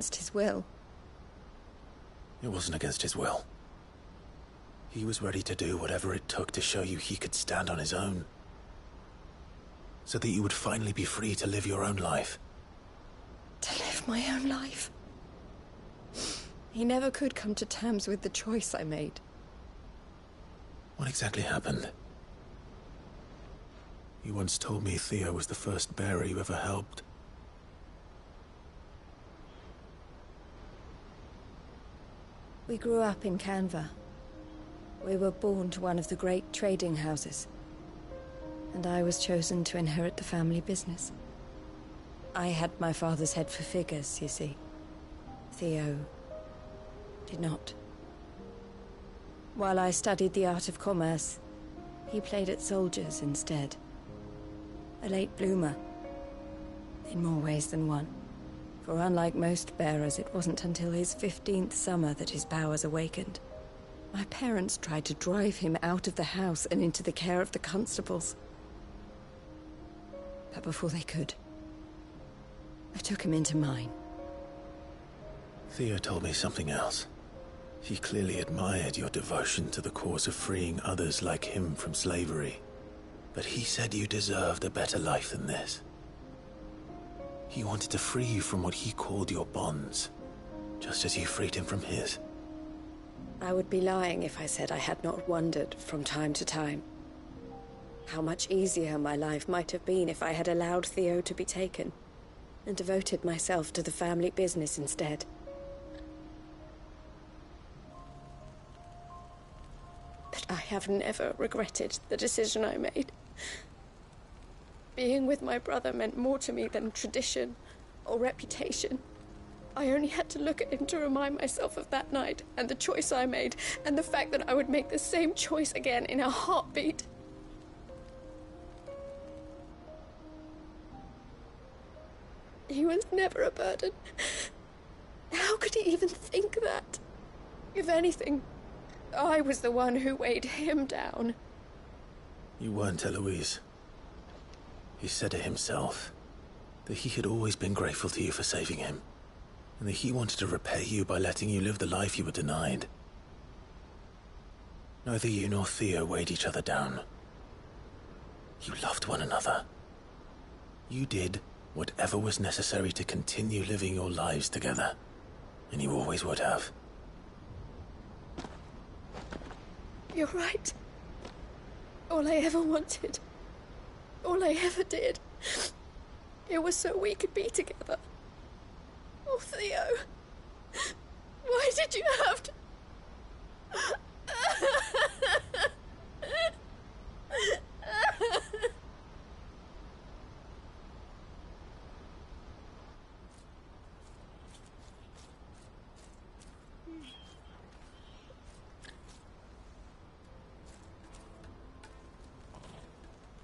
against his will. It wasn't against his will. He was ready to do whatever it took to show you he could stand on his own. So that you would finally be free to live your own life. To live my own life? He never could come to terms with the choice I made. What exactly happened? You once told me Theo was the first bearer you ever helped. We grew up in Canva. We were born to one of the great trading houses. And I was chosen to inherit the family business. I had my father's head for figures, you see. Theo did not. While I studied the art of commerce, he played at soldiers instead. A late bloomer, in more ways than one. For unlike most bearers, it wasn't until his 15th summer that his powers awakened. My parents tried to drive him out of the house and into the care of the constables. But before they could, I took him into mine. Theo told me something else. He clearly admired your devotion to the cause of freeing others like him from slavery. But he said you deserved a better life than this. He wanted to free you from what he called your bonds, just as you freed him from his. I would be lying if I said I had not wondered from time to time how much easier my life might have been if I had allowed Theo to be taken and devoted myself to the family business instead. But I have never regretted the decision I made. Being with my brother meant more to me than tradition or reputation. I only had to look at him to remind myself of that night and the choice I made and the fact that I would make the same choice again in a heartbeat. He was never a burden. How could he even think that? If anything, I was the one who weighed him down. You weren't, Eloise. He said it himself, that he had always been grateful to you for saving him, and that he wanted to repay you by letting you live the life you were denied. Neither you nor Theo weighed each other down. You loved one another. You did whatever was necessary to continue living your lives together, and you always would have. You're right. All I ever wanted, all I ever did, it was so we could be together. Oh, Theo, why did you have to...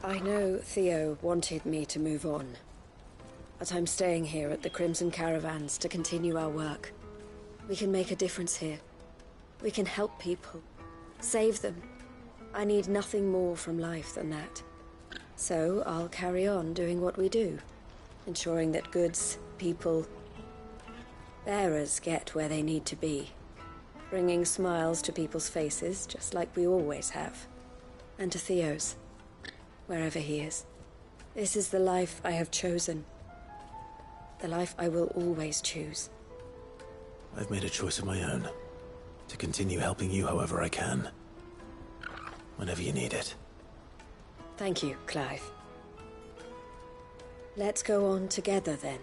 I know Theo wanted me to move on, but I'm staying here at the Crimson Caravans to continue our work. We can make a difference here. We can help people, save them. I need nothing more from life than that. So I'll carry on doing what we do, ensuring that goods, people, bearers get where they need to be, bringing smiles to people's faces just like we always have, and to Theo's. Wherever he is. This is the life I have chosen. The life I will always choose. I've made a choice of my own. To continue helping you however I can. Whenever you need it. Thank you, Clive. Let's go on together then.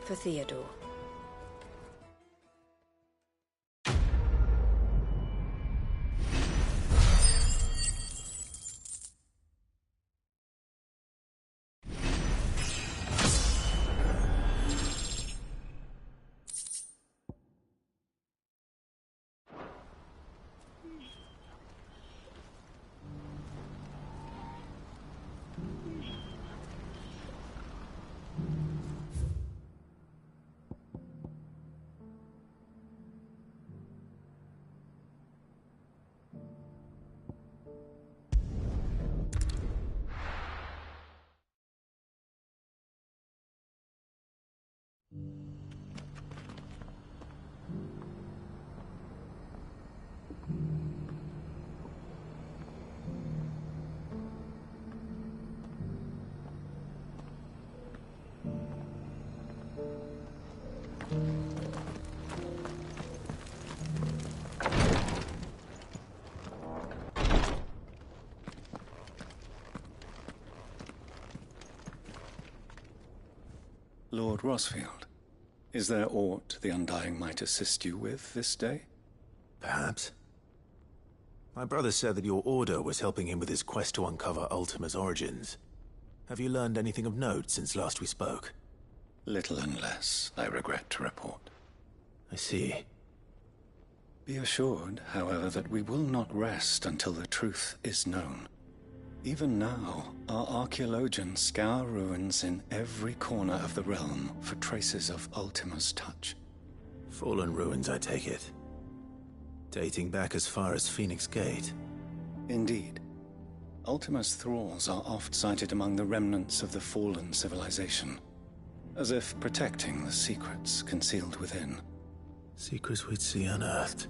For Theodore. Lord Rosfield, is there aught the Undying might assist you with this day? Perhaps. My brother said that your order was helping him with his quest to uncover Ultima's origins. Have you learned anything of note since last we spoke? Little and less, I regret to report. I see. Be assured, however, that we will not rest until the truth is known. Even now, our archaeologians scour ruins in every corner of the realm for traces of Ultima's touch. Fallen ruins, I take it. Dating back as far as Phoenix Gate. Indeed. Ultima's thralls are oft sighted among the remnants of the fallen civilization, as if protecting the secrets concealed within. Secrets we'd see unearthed.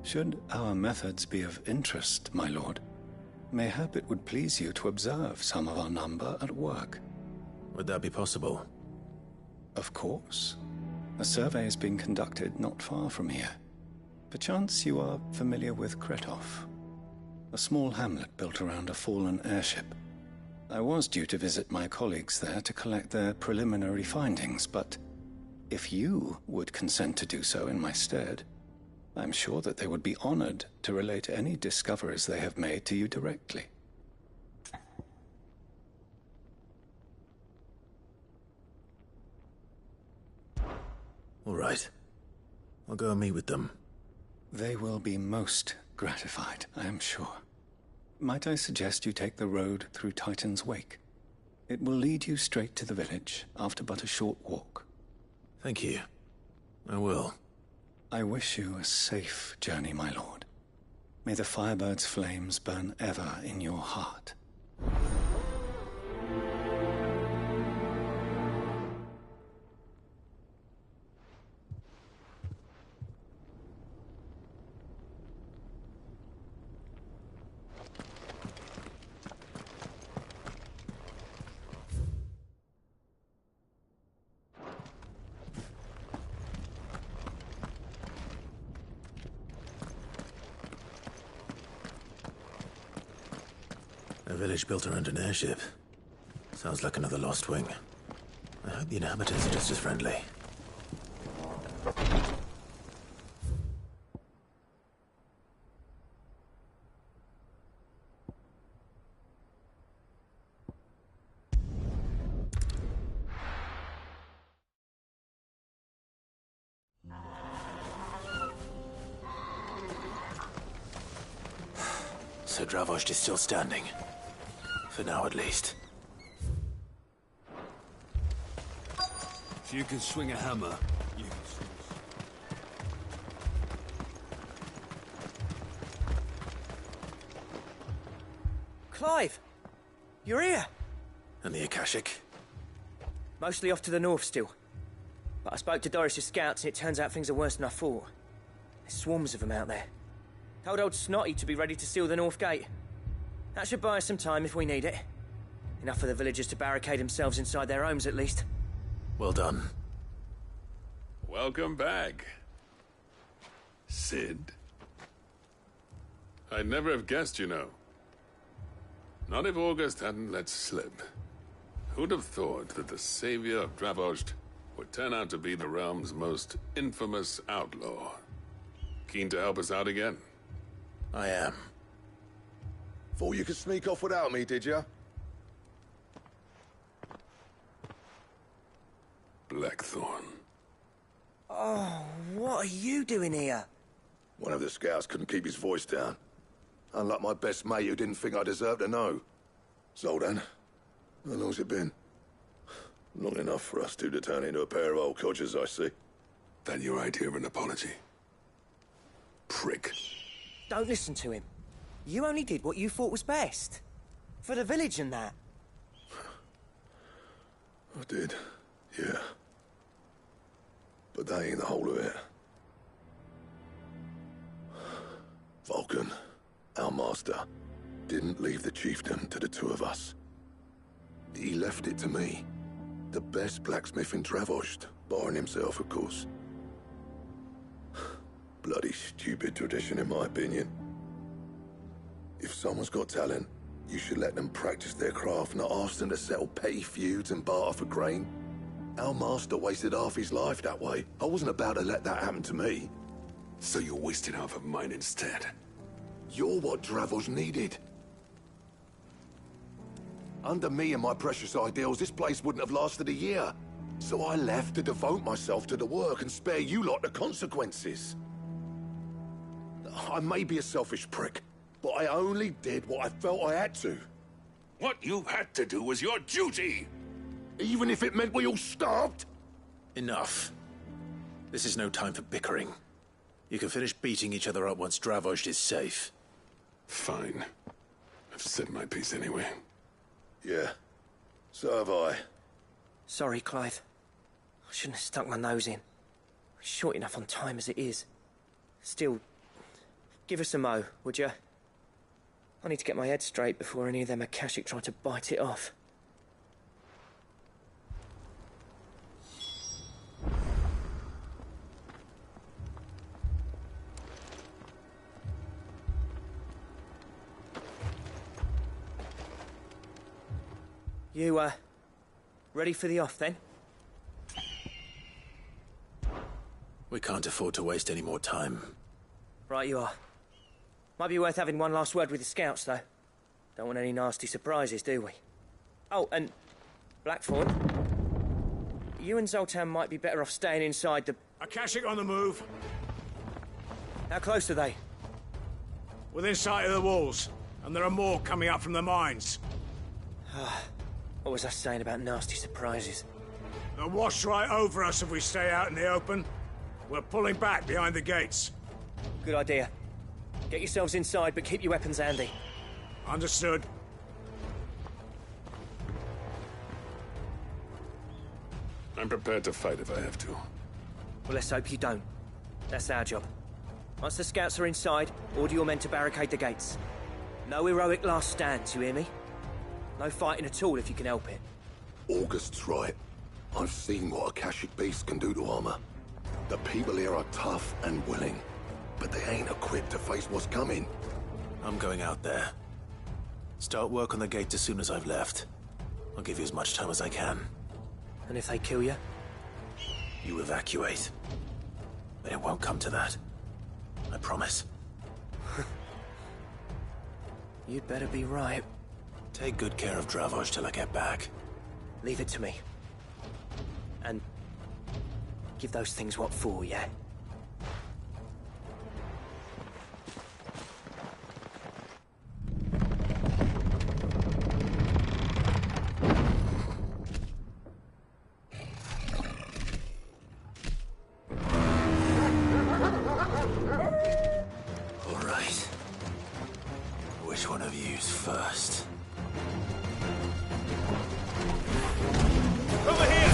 Should our methods be of interest, my lord, mayhap it would please you to observe some of our number at work. Would that be possible? Of course. A survey is being conducted not far from here. Perchance you are familiar with Kretov, a small hamlet built around a fallen airship. I was due to visit my colleagues there to collect their preliminary findings, but if you would consent to do so in my stead, I'm sure that they would be honored to relate any discoveries they have made to you directly. All right. I'll go and meet with them. They will be most gratified, I am sure. Might I suggest you take the road through Titan's Wake? It will lead you straight to the village after but a short walk. Thank you. I will. I wish you a safe journey, my lord. May the Firebird's flames burn ever in your heart. A village built around an airship. Sounds like another Lost Wing. I hope the inhabitants are just as friendly. So Dravost is still standing. For now, at least. If you can swing a hammer, you can swing a... Clive! You're here! And the Akashic? Mostly off to the north still. But I spoke to Doris's scouts and it turns out things are worse than I thought. There's swarms of them out there. Told old Snotty to be ready to seal the north gate. That should buy us some time if we need it. Enough for the villagers to barricade themselves inside their homes at least. Well done. Welcome back, Sid. I'd never have guessed, you know. Not if August hadn't let slip. Who'd have thought that the savior of Dravost would turn out to be the realm's most infamous outlaw? Keen to help us out again? I am. Thought you could sneak off without me, did ya? Blackthorn. Oh, what are you doing here? One of the scouts couldn't keep his voice down. Unlike my best mate who didn't think I deserved to know. Zoldan, how long's it been? Long enough for us two to turn into a pair of old codgers, I see. That your idea of an apology? Prick. Don't listen to him. You only did what you thought was best. For the village and that. I did, yeah. But that ain't the whole of it. Vulcan, our master, didn't leave the chiefdom to the two of us. He left it to me. The best blacksmith in Dravost, barring himself, of course. Bloody stupid tradition, in my opinion. If someone's got talent, you should let them practice their craft, not ask them to settle petty feuds and barter for grain. Our master wasted half his life that way. I wasn't about to let that happen to me. So you wasted half of mine instead. You're what Dravos needed. Under me and my precious ideals, this place wouldn't have lasted a year. So I left to devote myself to the work and spare you lot the consequences. I may be a selfish prick, but I only did what I felt I had to. What you had to do was your duty! Even if it meant we all starved? Enough. This is no time for bickering. You can finish beating each other up once Dravoj is safe. Fine. I've said my piece anyway. Yeah. So have I. Sorry, Clive. I shouldn't have stuck my nose in. We're short enough on time as it is. Still, give us a mo, would you? I need to get my head straight before any of them Akashic try to bite it off. You, ready for the off, then? We can't afford to waste any more time. Right you are. Might be worth having one last word with the scouts, though. Don't want any nasty surprises, do we? Oh, and Blackthorn, you and Zoltan might be better off staying inside the... Akashic on the move. How close are they? Within sight of the walls. And there are more coming up from the mines. What was I saying about nasty surprises? They'll wash right over us if we stay out in the open. We're pulling back behind the gates. Good idea. Get yourselves inside, but keep your weapons handy. Understood. I'm prepared to fight if I have to. Well, let's hope you don't. That's our job. Once the scouts are inside, order your men to barricade the gates. No heroic last stands, you hear me? No fighting at all if you can help it. August's right. I've seen what Akashic beasts can do to armor. The people here are tough and willing, but they ain't equipped to face what's coming. I'm going out there. Start work on the gate as soon as I've left. I'll give you as much time as I can. And if they kill you? You evacuate. But it won't come to that. I promise. You'd better be right. Take good care of Dravoj till I get back. Leave it to me. And give those things what for, yeah? All right. Which one of you's first? Over here!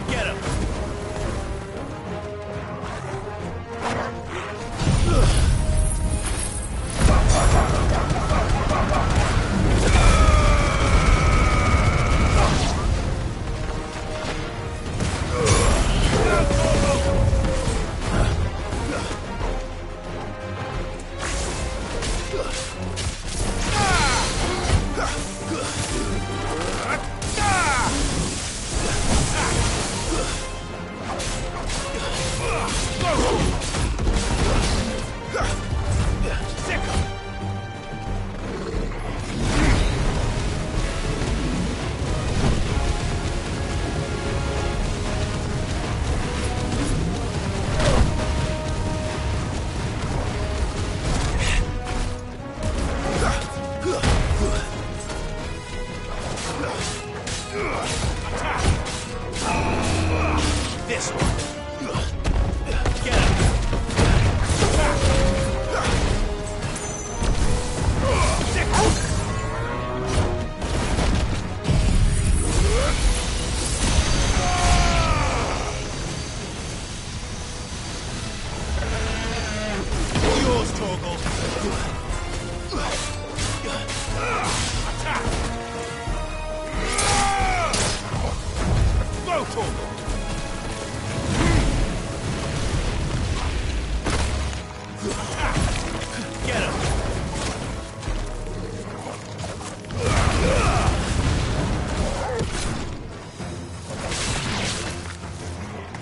Get him! This one. Get him. Yours, Torgal. Attack! Go, Torgal!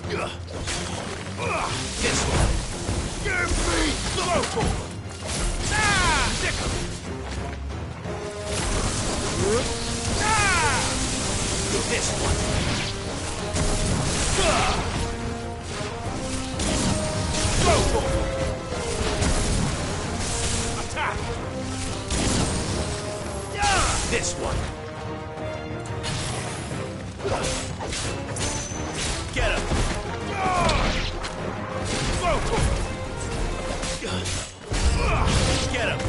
This one. Give me the local. Stick 'em. This one. Local. Attack. This one. Get him. Local. Get him.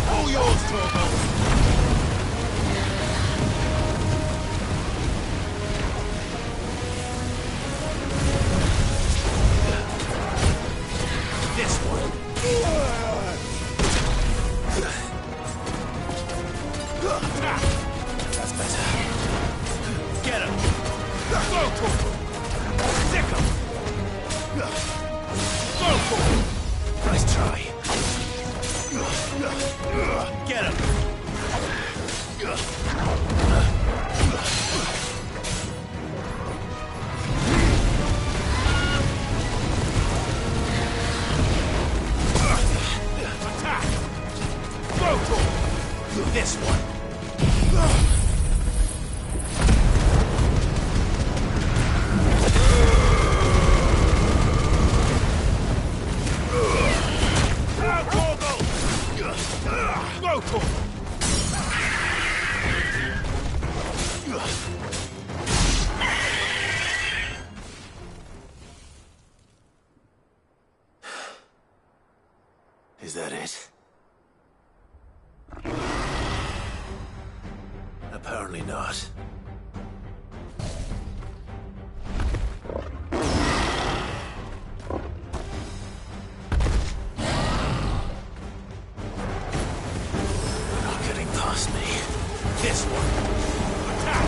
All yours, Torgo. This one. That's better. Get him. Go for it. Stick him. Go for it. Nice try. Get him. Attack. Go for it. This one. Is that it? Apparently not. You're not getting past me. This one. Attack.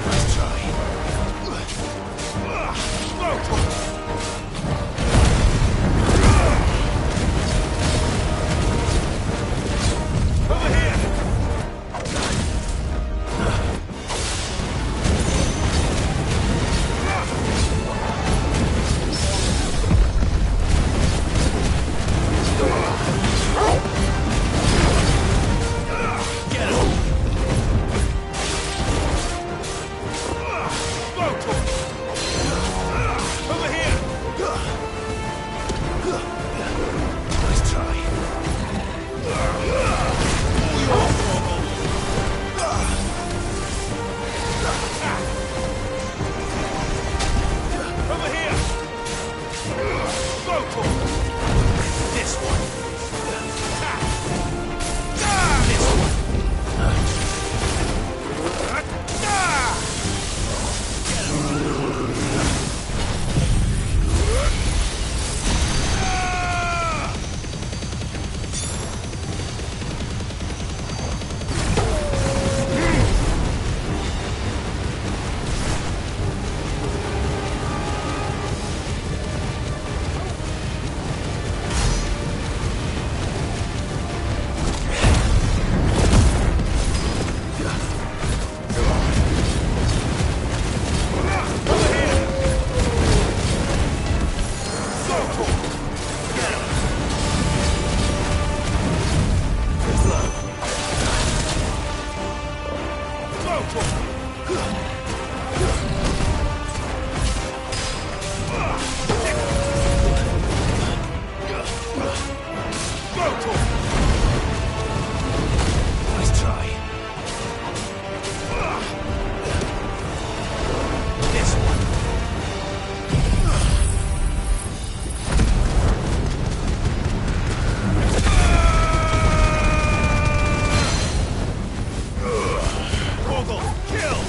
Nice try. Go for it. Over here. Get him. Go for it. Over here. Nice try. Over here. Go for it. This one. Attack. This one. Nice try. This one. Kill!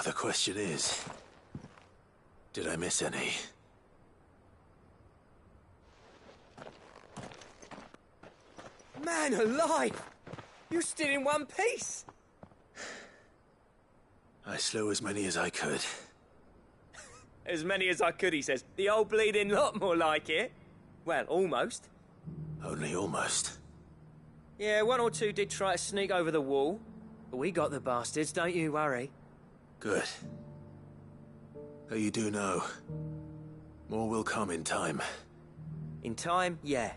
The question is, did I miss any? Man alive! You're still in one piece! I slew as many as I could. As many as I could, he says. The old bleeding lot, more like it. Well, almost. Only almost. Yeah, one or two did try to sneak over the wall. But we got the bastards, don't you worry. Good. Though you do know, more will come in time. In time, yeah.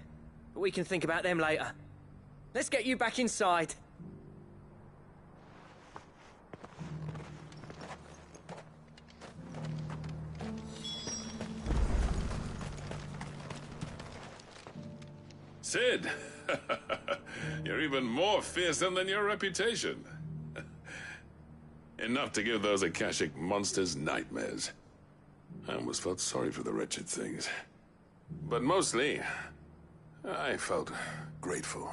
But we can think about them later. Let's get you back inside. Sid! You're even more fearsome than your reputation. Enough to give those Akashic monsters nightmares. I almost felt sorry for the wretched things. But mostly, I felt grateful.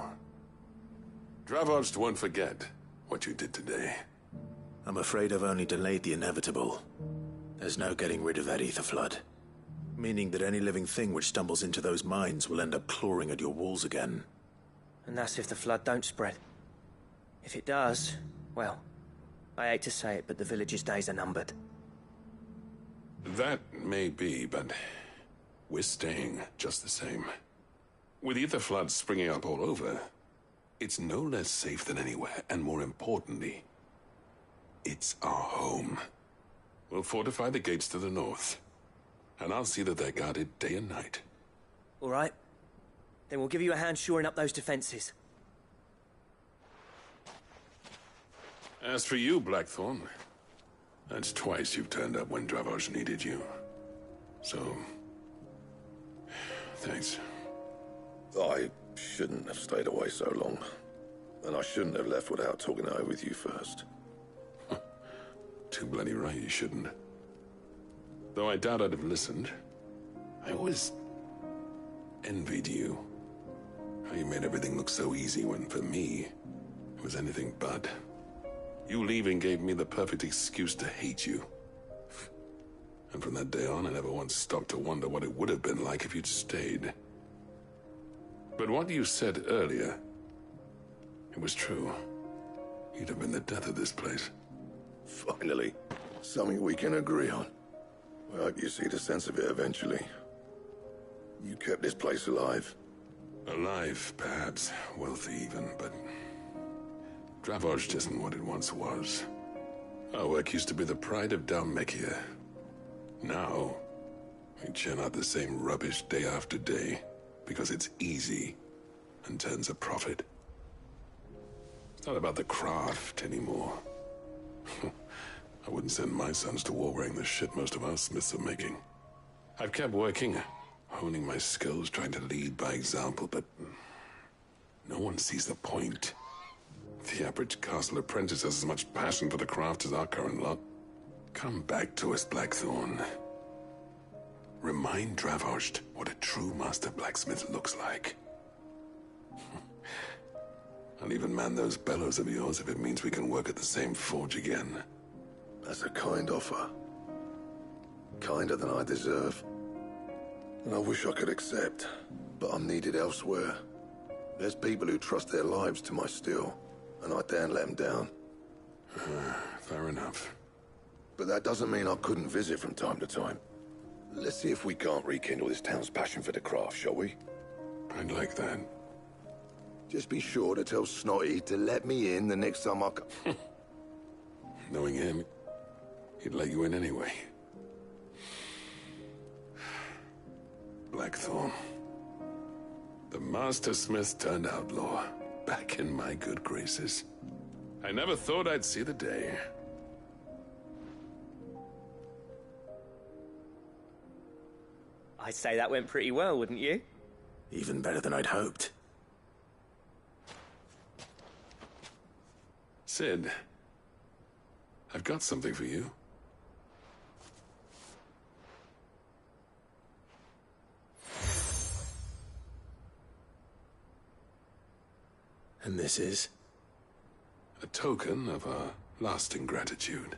Dravoged won't forget what you did today. I'm afraid I've only delayed the inevitable. There's no getting rid of that ether flood. Meaning that any living thing which stumbles into those mines will end up clawing at your walls again. And that's if the flood don't spread. If it does, well, I hate to say it, but the village's days are numbered. That may be, but we're staying just the same. With ether floods springing up all over, it's no less safe than anywhere, and more importantly, it's our home. We'll fortify the gates to the north, and I'll see that they're guarded day and night. All right. Then we'll give you a hand shoring up those defenses. As for you, Blackthorn, that's twice you've turned up when Dravos needed you. So, thanks. I shouldn't have stayed away so long. And I shouldn't have left without talking it over with you first. Too bloody right you shouldn't. Though I doubt I'd have listened. I always envied you. How you made everything look so easy when, for me, it was anything but. You leaving gave me the perfect excuse to hate you. And from that day on, I never once stopped to wonder what it would have been like if you'd stayed. But what you said earlier, it was true. You'd have been the death of this place. Finally, something we can agree on. I hope you see the sense of it eventually. You kept this place alive. Alive, perhaps. Wealthy even, but Dravoged isn't what it once was. Our work used to be the pride of Dalmekia. Now, we churn out the same rubbish day after day because it's easy and turns a profit. It's not about the craft anymore. I wouldn't send my sons to war wearing the shit most of our smiths are making. I've kept working, honing my skills, trying to lead by example, but no one sees the point. The average castle apprentice has as much passion for the craft as our current lot. Come back to us, Blackthorn. Remind Dravoged what a true master blacksmith looks like. I'll even man those bellows of yours if it means we can work at the same forge again. That's a kind offer. Kinder than I deserve. And I wish I could accept, but I'm needed elsewhere. There's people who trust their lives to my steel, and I daren't let them down. Fair enough. But that doesn't mean I couldn't visit from time to time. Let's see if we can't rekindle this town's passion for the craft, shall we? I'd like that. Just be sure to tell Snotty to let me in the next time I come. Knowing him, he'd let you in anyway. Blackthorn. The Master Smith turned outlaw, back in my good graces. I never thought I'd see the day. I'd say that went pretty well, wouldn't you? Even better than I'd hoped. Sid, I've got something for you. And this is? A token of our lasting gratitude.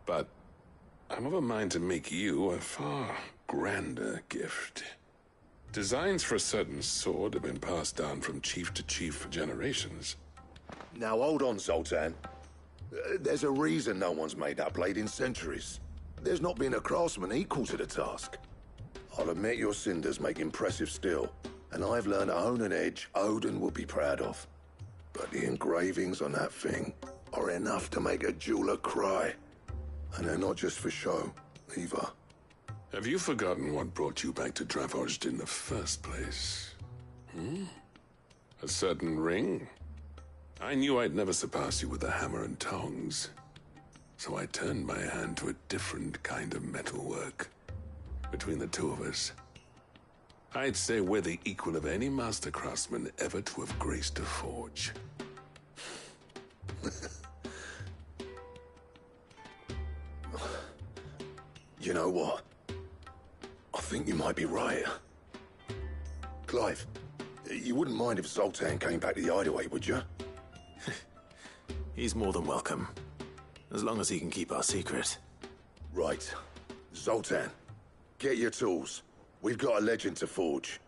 But I'm of a mind to make you a far grander gift. Designs for a certain sword have been passed down from chief to chief for generations. Now hold on, Zoltan. There's a reason no one's made that blade in centuries. There's not been a craftsman equal to the task. I'll admit your cinders make impressive steel, and I've learned to own an edge Odin will be proud of. But the engravings on that thing are enough to make a jeweler cry. And they're not just for show, either. Have you forgotten what brought you back to Dravozd in the first place? A certain ring? I knew I'd never surpass you with the hammer and tongs. So I turned my hand to a different kind of metalwork. Between the two of us, I'd say we're the equal of any master craftsman ever to have graced a forge. You know what? I think you might be right. Clive, you wouldn't mind if Zoltan came back to the Hideaway, would you? He's more than welcome. As long as he can keep our secret. Right. Zoltan, get your tools. We've got a legend to forge.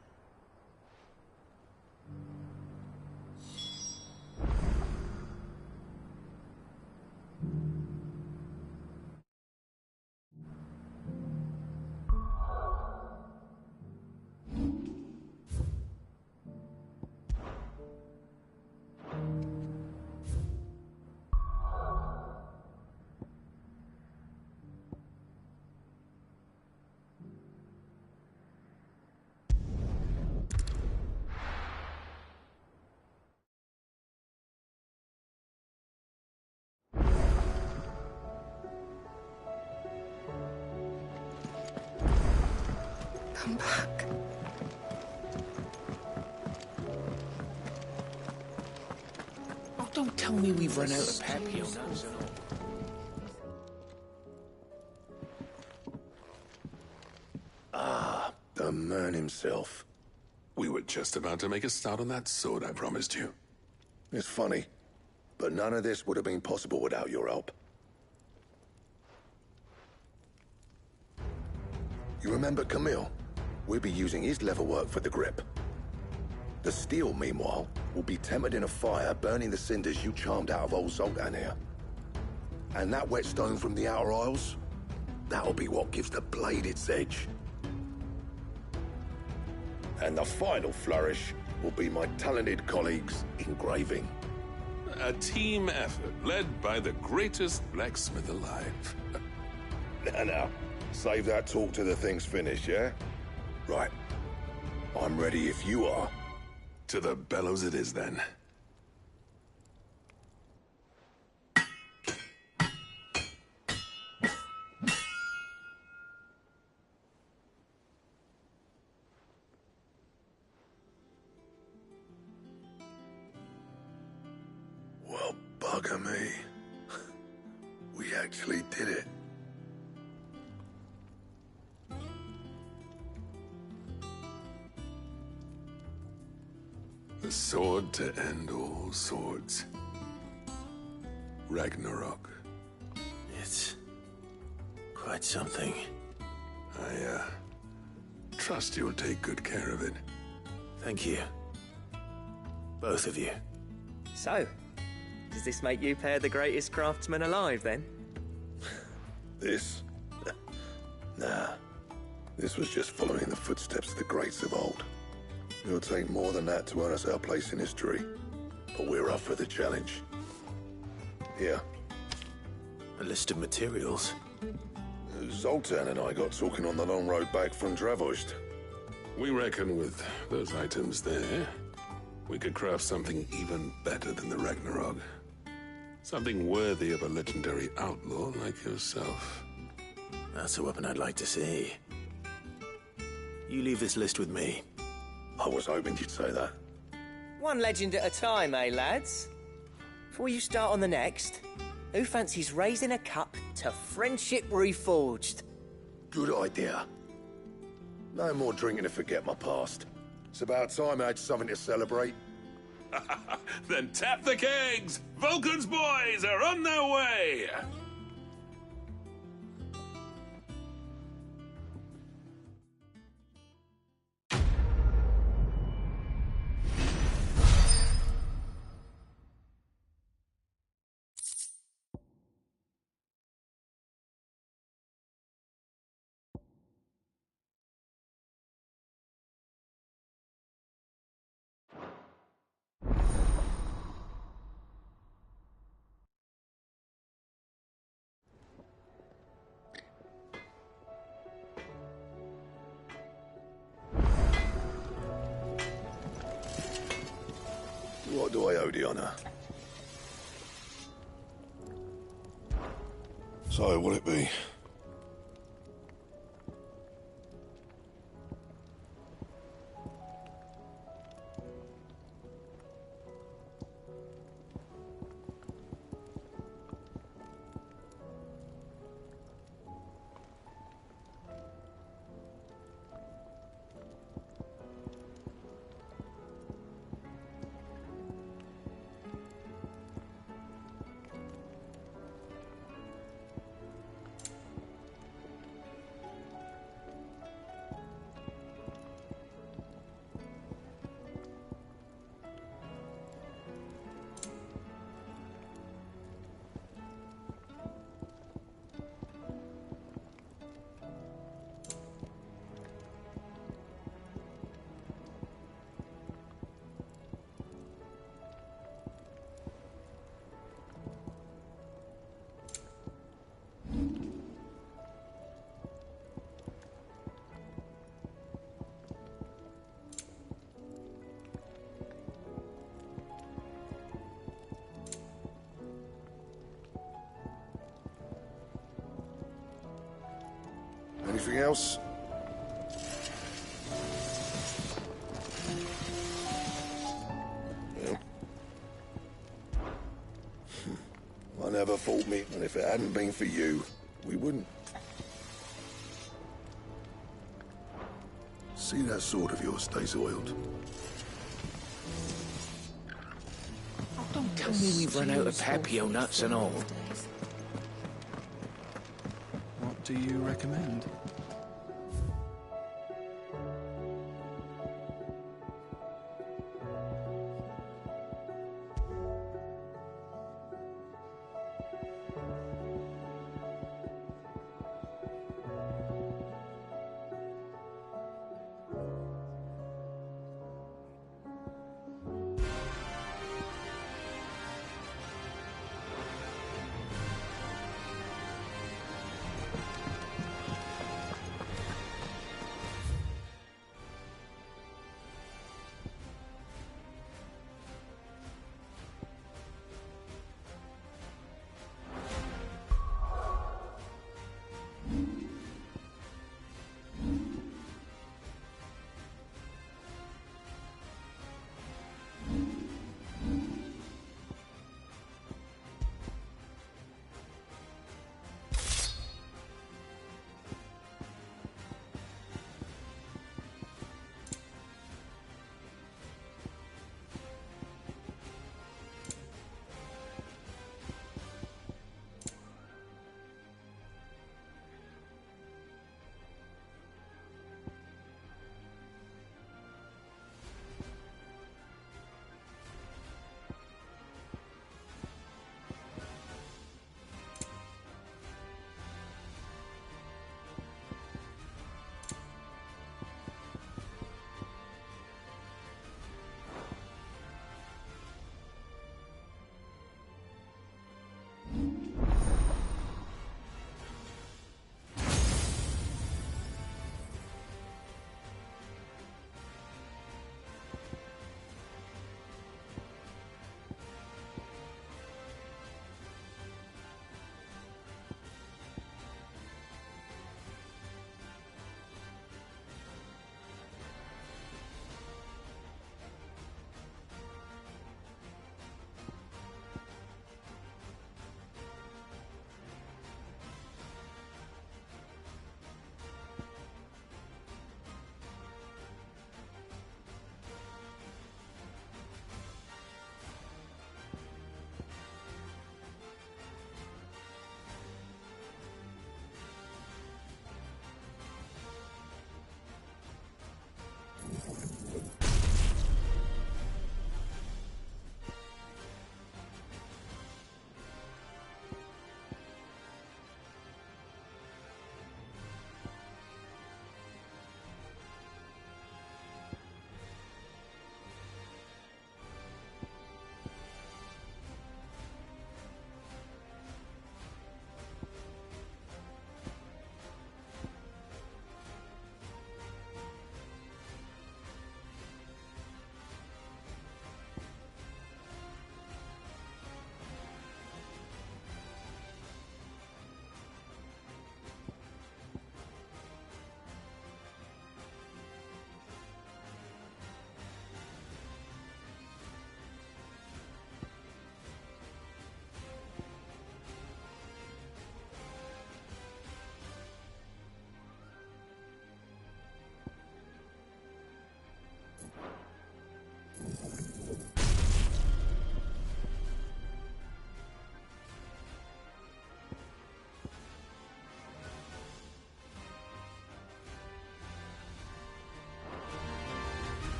Come back. Oh, don't tell me we've run out of Papio. Ah, the man himself. We were just about to make a start on that sword I promised you. It's funny, but none of this would have been possible without your help. You remember Camille? We'll be using his leatherwork for the grip. The steel, meanwhile, will be tempered in a fire, burning the cinders you charmed out of old Zoltan here. And that whetstone from the Outer Isles, that'll be what gives the blade its edge. And the final flourish will be my talented colleagues' engraving. A team effort led by the greatest blacksmith alive. Now, save that talk till the thing's finished, yeah? Right. I'm ready if you are. To the bellows it is, then. Well, bugger me. We actually did it. The sword to end all swords. Ragnarok. It's quite something. I, trust you'll take good care of it. Thank you. Both of you. So, does this make you pair the greatest craftsman alive, then? This? Nah. This was just following the footsteps of the greats of old. It'll take more than that to earn us our place in history. But we're up for the challenge. Here. A list of materials. Zoltan and I got talking on the long road back from Dravozd. We reckon with those items there, we could craft something even better than the Ragnarok. Something worthy of a legendary outlaw like yourself. That's a weapon I'd like to see. You leave this list with me. I was hoping you'd say that. One legend at a time, eh, lads? Before you start on the next, who fancies raising a cup to friendship reforged? Good idea. No more drinking to forget my past. It's about time I had something to celebrate. Then tap the kegs! Vulcan's boys are on their way! What do I owe the honor? So, what'll it be? Anything else? Yeah. I never fought me, and if it hadn't been for you, we wouldn't. See that sword of yours stays oiled. Oh, don't tell me we've run out of Papio nuts and all. What do you recommend?